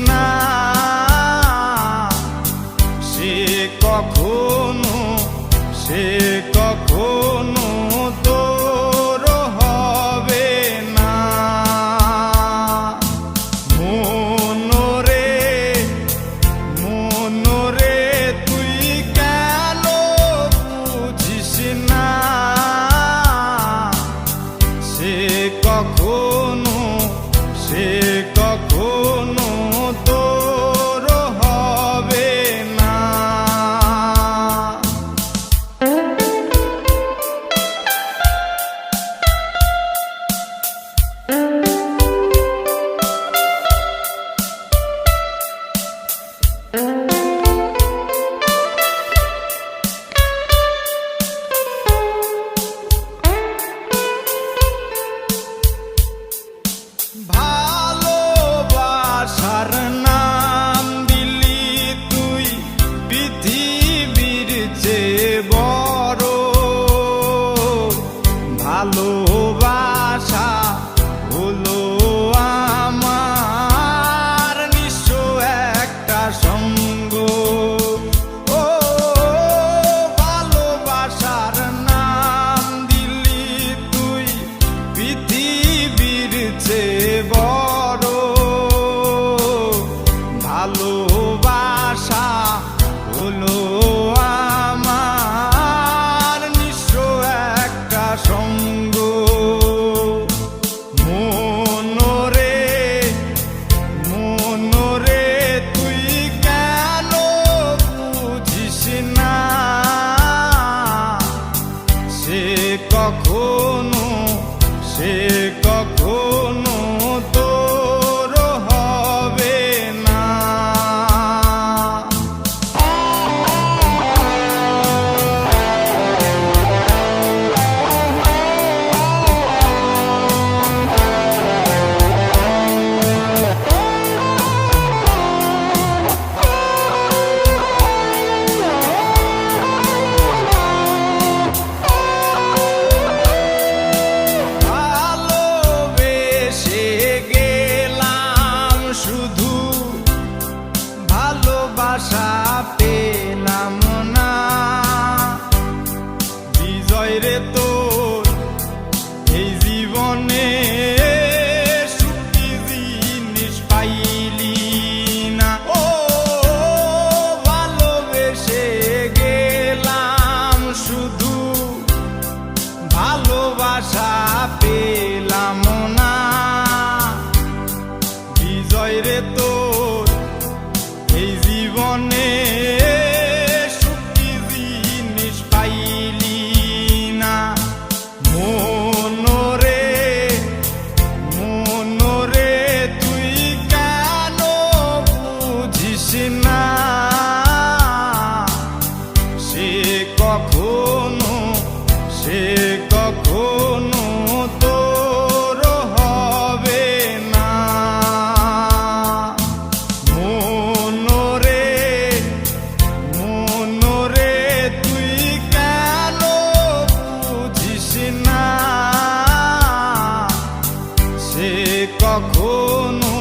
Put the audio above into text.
না, সে কখনো তোর হবে না। মনরে তুই কেন বুঝিস না, সে কখনো তোর হবে না। ভালোবাসার নাম দিলি তুই পৃথিবীর চেয়ে বড়, ভালোবাসা হলো আমার নিঃস্ব একটা সঙ্গ। ও ভালোবাসার নাম দিলি তুই পৃথিবীর চেয়ে বড়, ভালোবাসা হলো আমার নিঃস্ব একটা সঙ্গ। মনরে তুই কেন বুঝিস না, সে কখনো তোর হবে না। ভালোবেসে গেলাম শুধু, ভালোবাসা পেলাম না। বিজয় রে তোর এই জীবনে সুখী জিনিস পাইলি না। ও ভালোবেসে গেলাম শুধু, ভালোবাসা পেলাম না। বিজয় রে তোর এই জীবনে সুখী জিনিস পাইলি না। মনরে তুই কেন বুঝিস না, সে কখনো তোর হবে না। মনরে তুই কেন বুঝিস না, সে কখনো